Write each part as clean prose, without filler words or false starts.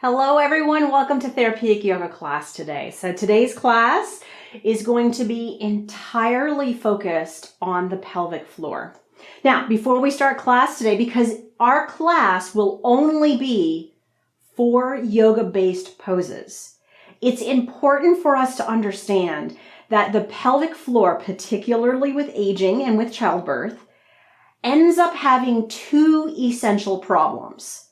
Hello everyone, welcome to Therapeutic Yoga class today. So today's class is going to be entirely focused on the pelvic floor. Now, before we start class today, because our class will only be 4 yoga-based poses, it's important for us to understand that the pelvic floor, particularly with aging and with childbirth, ends up having 2 essential problems.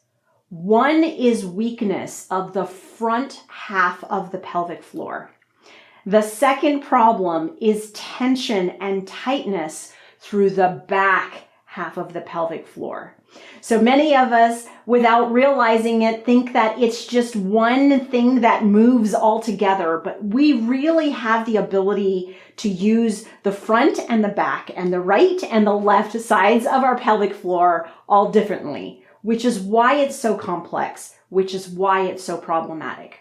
One is weakness of the front half of the pelvic floor. The second problem is tension and tightness through the back half of the pelvic floor. So many of us, without realizing it, think that it's just one thing that moves all together, but we really have the ability to use the front and the back and the right and the left sides of our pelvic floor all differently, which is why it's so complex, which is why it's so problematic.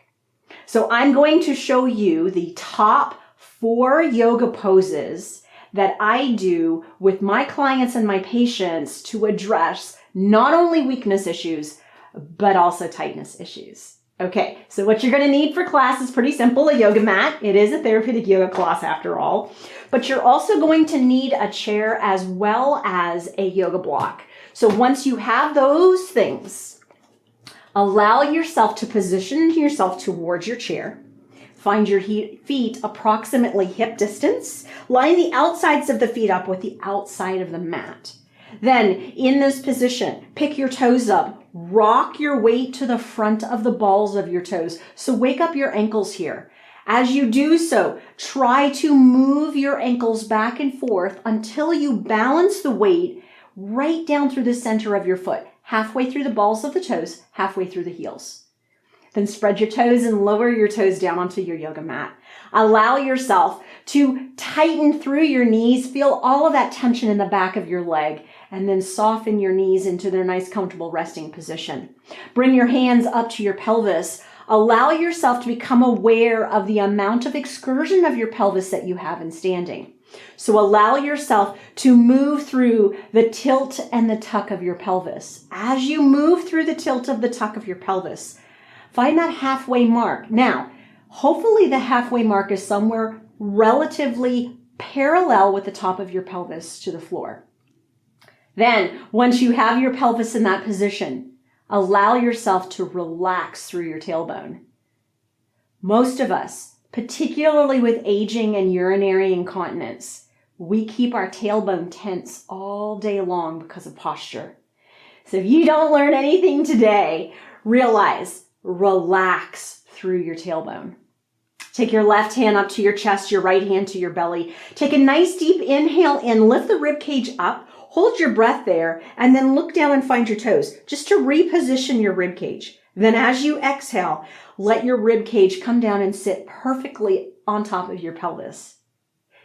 So I'm going to show you the top 4 yoga poses that I do with my clients and my patients to address not only weakness issues, but also tightness issues. Okay, so what you're going to need for class is pretty simple, a yoga mat. It is a therapeutic yoga class after all. But you're also going to need a chair as well as a yoga block. So once you have those things, allow yourself to position yourself towards your chair. Find your feet approximately hip distance. Line the outsides of the feet up with the outside of the mat. Then, in this position, pick your toes up. Rock your weight to the front of the balls of your toes. So wake up your ankles here. As you do so, try to move your ankles back and forth until you balance the weight right down through the center of your foot, halfway through the balls of the toes, halfway through the heels. Then spread your toes and lower your toes down onto your yoga mat. Allow yourself to tighten through your knees. Feel all of that tension in the back of your leg, and then soften your knees into their nice, comfortable resting position. Bring your hands up to your pelvis. Allow yourself to become aware of the amount of excursion of your pelvis that you have in standing. So allow yourself to move through the tilt and the tuck of your pelvis. As you move through the tilt of the tuck of your pelvis, find that halfway mark. Now, hopefully the halfway mark is somewhere relatively parallel with the top of your pelvis to the floor. Then, once you have your pelvis in that position, allow yourself to relax through your tailbone. Most of us, particularly with aging and urinary incontinence, we keep our tailbone tense all day long because of posture. So if you don't learn anything today, realize, relax through your tailbone. Take your left hand up to your chest, your right hand to your belly. Take a nice deep inhale in, lift the rib cage up, hold your breath there, and then look down and find your toes, just to reposition your rib cage. Then as you exhale, let your rib cage come down and sit perfectly on top of your pelvis.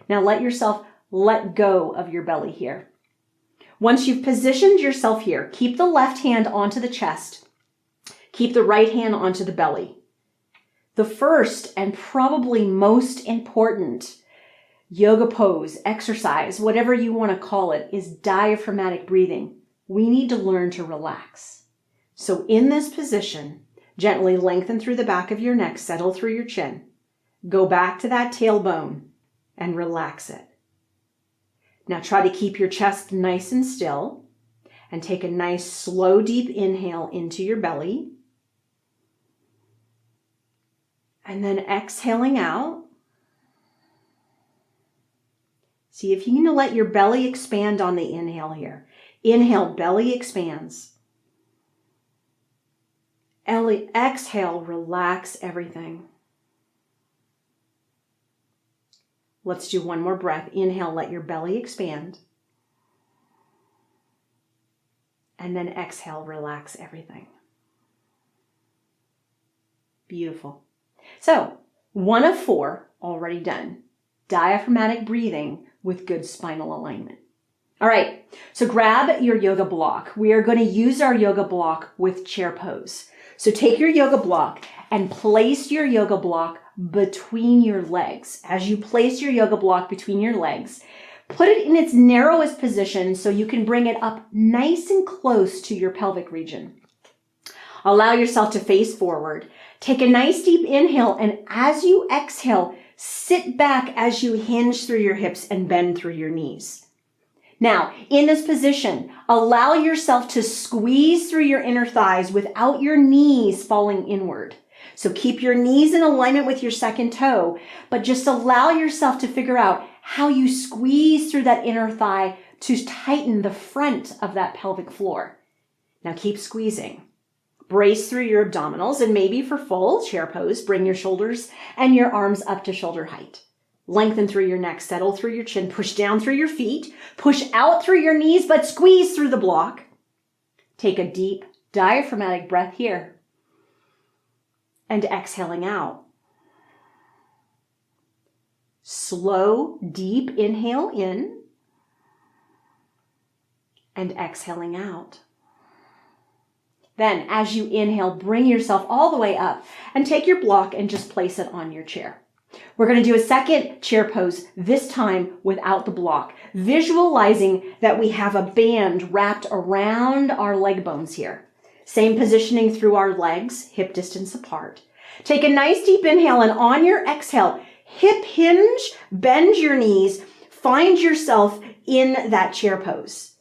Now let yourself let go of your belly here. Once you've positioned yourself here, keep the left hand onto the chest. Keep the right hand onto the belly. The first and probably most important yoga pose, exercise, whatever you want to call it, is diaphragmatic breathing. We need to learn to relax. So in this position, gently lengthen through the back of your neck, settle through your chin. Go back to that tailbone and relax it. Now try to keep your chest nice and still and take a nice slow deep inhale into your belly. And then exhaling out. See if you can let your belly expand on the inhale here. Inhale, belly expands. Exhale, relax everything. Let's do one more breath. Inhale, let your belly expand. And then exhale, relax everything. Beautiful. So, 1 of 4 already done. Diaphragmatic breathing with good spinal alignment. All right, so grab your yoga block. We are going to use our yoga block with chair pose. So take your yoga block and place your yoga block between your legs. As you place your yoga block between your legs, put it in its narrowest position so you can bring it up nice and close to your pelvic region. Allow yourself to face forward. Take a nice deep inhale, and as you exhale, sit back as you hinge through your hips and bend through your knees. Now, in this position, allow yourself to squeeze through your inner thighs without your knees falling inward. So keep your knees in alignment with your second toe, but just allow yourself to figure out how you squeeze through that inner thigh to tighten the front of that pelvic floor. Now keep squeezing. Brace through your abdominals, and maybe for full chair pose, bring your shoulders and your arms up to shoulder height. Lengthen through your neck, settle through your chin, push down through your feet, push out through your knees, but squeeze through the block. Take a deep diaphragmatic breath here. And exhaling out. Slow, deep inhale in. And exhaling out. Then, as you inhale, bring yourself all the way up and take your block and just place it on your chair. We're going to do a second chair pose, this time without the block, visualizing that we have a band wrapped around our leg bones here. Same positioning through our legs, hip distance apart. Take a nice deep inhale, and on your exhale, hip hinge, bend your knees, find yourself in that chair pose.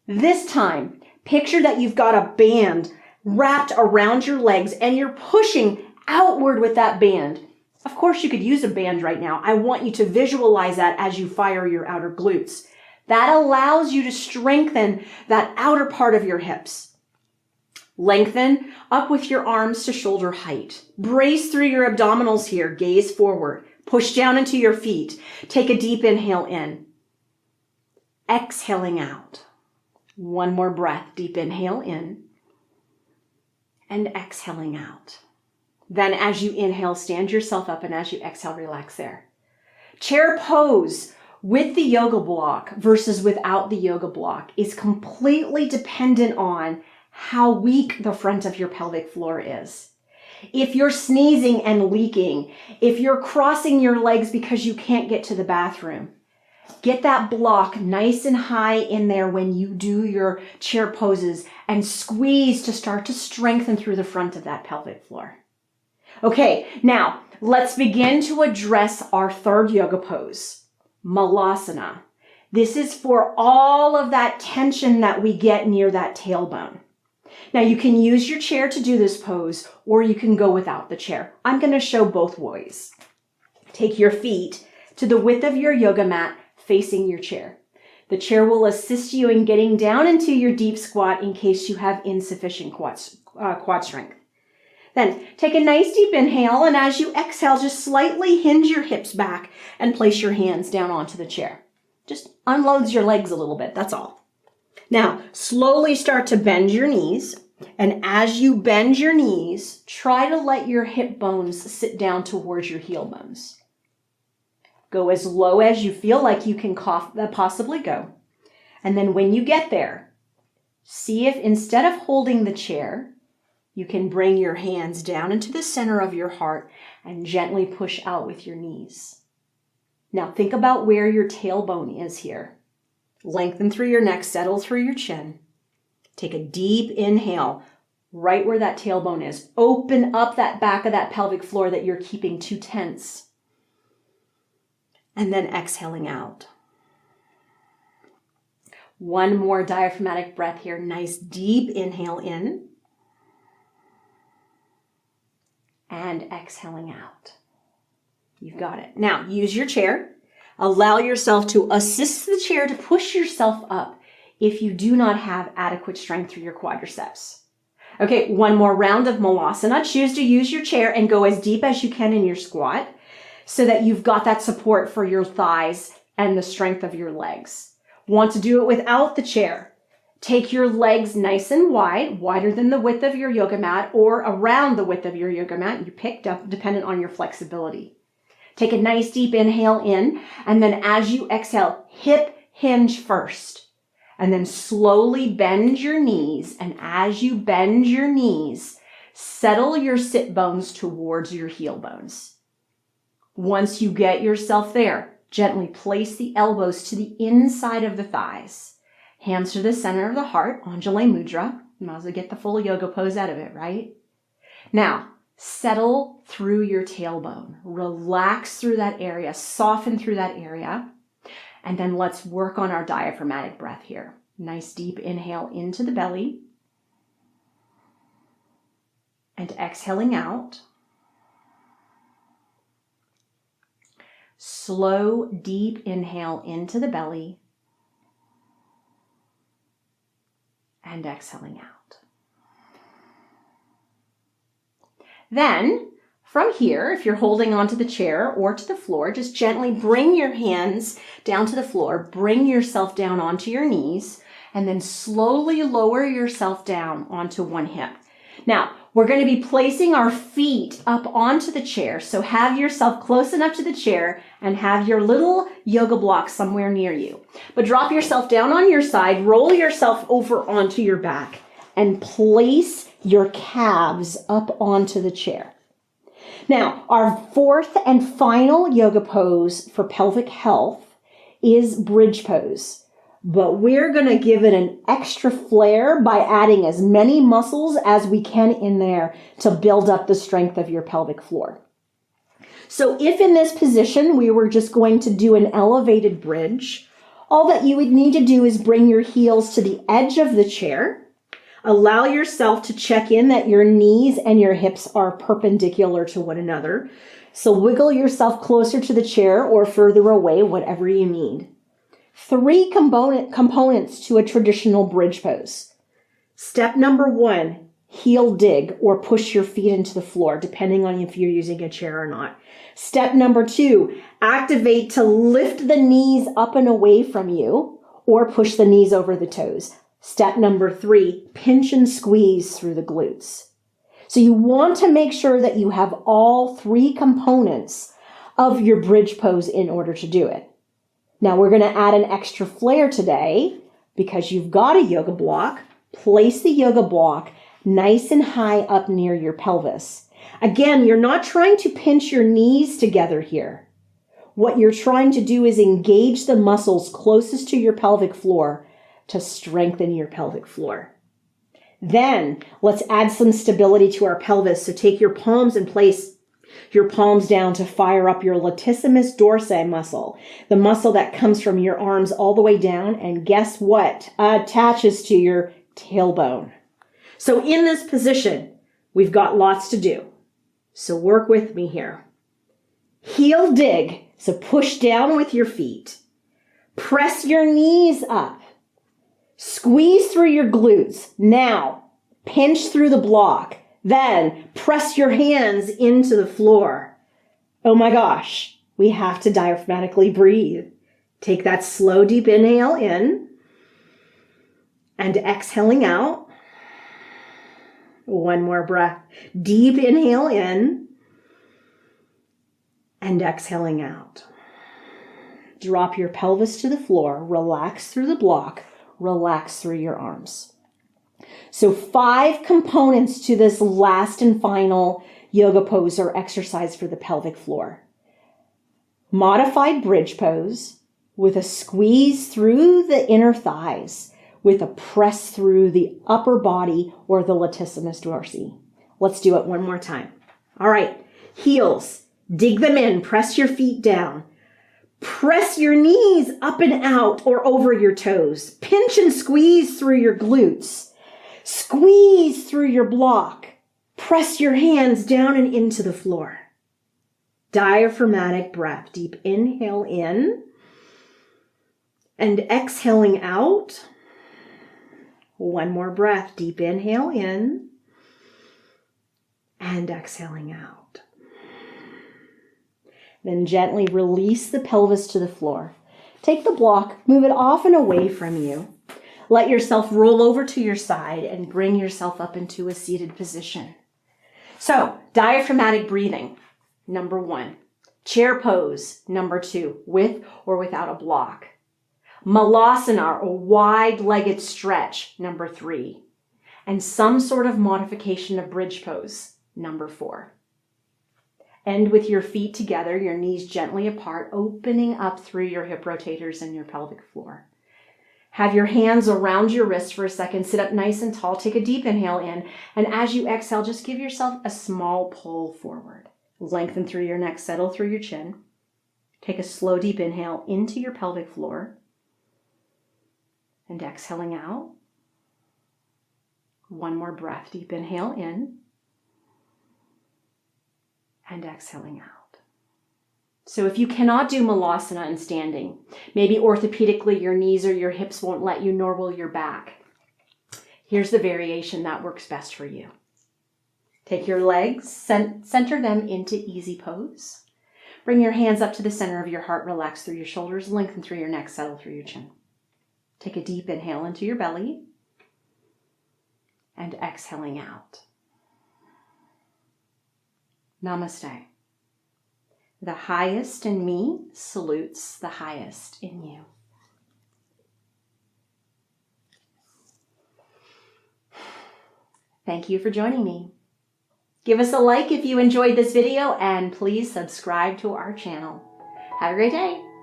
This time, picture that you've got a band wrapped around your legs and you're pushing outward with that band. Of course, you could use a band right now. I want you to visualize that as you fire your outer glutes. That allows you to strengthen that outer part of your hips. Lengthen up with your arms to shoulder height. Brace through your abdominals here. Gaze forward. Push down into your feet. Take a deep inhale in. Exhaling out. One more breath. Deep inhale in. And exhaling out. Then as you inhale, stand yourself up, and as you exhale, relax there. Chair pose with the yoga block versus without the yoga block is completely dependent on how weak the front of your pelvic floor is. If you're sneezing and leaking, if you're crossing your legs because you can't get to the bathroom, get that block nice and high in there when you do your chair poses and squeeze to start to strengthen through the front of that pelvic floor. Okay, now let's begin to address our third yoga pose, Malasana. This is for all of that tension that we get near that tailbone. Now you can use your chair to do this pose, or you can go without the chair. I'm going to show both ways. Take your feet to the width of your yoga mat facing your chair. The chair will assist you in getting down into your deep squat in case you have insufficient quad strength. Then take a nice deep inhale, and as you exhale, just slightly hinge your hips back and place your hands down onto the chair. Just unloads your legs a little bit, that's all. Now, slowly start to bend your knees, and as you bend your knees, try to let your hip bones sit down towards your heel bones. Go as low as you feel like you can possibly go. And then when you get there, see if instead of holding the chair, you can bring your hands down into the center of your heart and gently push out with your knees. Now think about where your tailbone is here. Lengthen through your neck, settle through your chin. Take a deep inhale right where that tailbone is. Open up that back of that pelvic floor that you're keeping too tense. And then exhaling out. One more diaphragmatic breath here. Nice deep inhale in. And exhaling out. You've got it. Now, use your chair. Allow yourself to assist the chair to push yourself up if you do not have adequate strength through your quadriceps. Okay, one more round of Malasana. Choose to use your chair and go as deep as you can in your squat so that you've got that support for your thighs and the strength of your legs. Want to do it without the chair? Take your legs nice and wide, wider than the width of your yoga mat or around the width of your yoga mat. You picked up dependent on your flexibility. Take a nice deep inhale in, and then as you exhale, hip hinge first. And then slowly bend your knees, and as you bend your knees, settle your sit bones towards your heel bones. Once you get yourself there, gently place the elbows to the inside of the thighs. Hands to the center of the heart, Anjali Mudra. Might as well get the full yoga pose out of it, right? Now, settle through your tailbone. Relax through that area, soften through that area. And then let's work on our diaphragmatic breath here. Nice deep inhale into the belly. And exhaling out. Slow, deep inhale into the belly. And exhaling out. Then, from here, if you're holding onto the chair or to the floor, just gently bring your hands down to the floor, bring yourself down onto your knees, and then slowly lower yourself down onto one hip. Now, we're going to be placing our feet up onto the chair, so have yourself close enough to the chair and have your little yoga block somewhere near you. But drop yourself down on your side, roll yourself over onto your back, and place your calves up onto the chair. Now, our fourth and final yoga pose for pelvic health is bridge pose. But we're going to give it an extra flair by adding as many muscles as we can in there to build up the strength of your pelvic floor. So if in this position we were just going to do an elevated bridge, all that you would need to do is bring your heels to the edge of the chair. Allow yourself to check in that your knees and your hips are perpendicular to one another. So wiggle yourself closer to the chair or further away, whatever you need. 3 components to a traditional bridge pose. Step number 1, heel dig or push your feet into the floor, depending on if you're using a chair or not. Step number 2, activate to lift the knees up and away from you or push the knees over the toes. Step number 3, pinch and squeeze through the glutes. So you want to make sure that you have all 3 components of your bridge pose in order to do it. Now we're going to add an extra flair today because you've got a yoga block. Place the yoga block nice and high up near your pelvis. Again, you're not trying to pinch your knees together here. What you're trying to do is engage the muscles closest to your pelvic floor to strengthen your pelvic floor. Then let's add some stability to our pelvis. So take your palms and place your palms down to fire up your latissimus dorsi muscle, the muscle that comes from your arms all the way down, and guess what? Attaches to your tailbone. So in this position, we've got lots to do. So work with me here. Heel dig, so push down with your feet. Press your knees up. Squeeze through your glutes. Now, pinch through the block. Then press your hands into the floor. Oh my gosh, we have to diaphragmatically breathe. Take that slow, deep inhale in and exhaling out. One more breath. Deep inhale in and exhaling out. Drop your pelvis to the floor. Relax through the block. Relax through your arms. So 5 components to this last and final yoga pose or exercise for the pelvic floor. Modified bridge pose with a squeeze through the inner thighs with a press through the upper body or the latissimus dorsi. Let's do it one more time. All right, heels, dig them in, press your feet down. Press your knees up and out or over your toes. Pinch and squeeze through your glutes. Squeeze through your block. Press your hands down and into the floor. Diaphragmatic breath. Deep inhale in and exhaling out. One more breath. Deep inhale in and exhaling out. Then gently release the pelvis to the floor. Take the block, move it off and away from you. Let yourself roll over to your side and bring yourself up into a seated position. So, diaphragmatic breathing, number 1. Chair pose, number 2, with or without a block. Malasana, or wide-legged stretch, number 3. And some sort of modification of bridge pose, number 4. End with your feet together, your knees gently apart, opening up through your hip rotators and your pelvic floor. Have your hands around your wrist for a second. Sit up nice and tall. Take a deep inhale in. And as you exhale, just give yourself a small pull forward. Lengthen through your neck. Settle through your chin. Take a slow, deep inhale into your pelvic floor. And exhaling out. One more breath. Deep inhale in. And exhaling out. So if you cannot do Malasana in standing, maybe orthopedically your knees or your hips won't let you, nor will your back. Here's the variation that works best for you. Take your legs, center them into easy pose. Bring your hands up to the center of your heart, relax through your shoulders, lengthen through your neck, settle through your chin. Take a deep inhale into your belly and exhaling out. Namaste. The highest in me salutes the highest in you. Thank you for joining me. Give us a like if you enjoyed this video and please subscribe to our channel. Have a great day.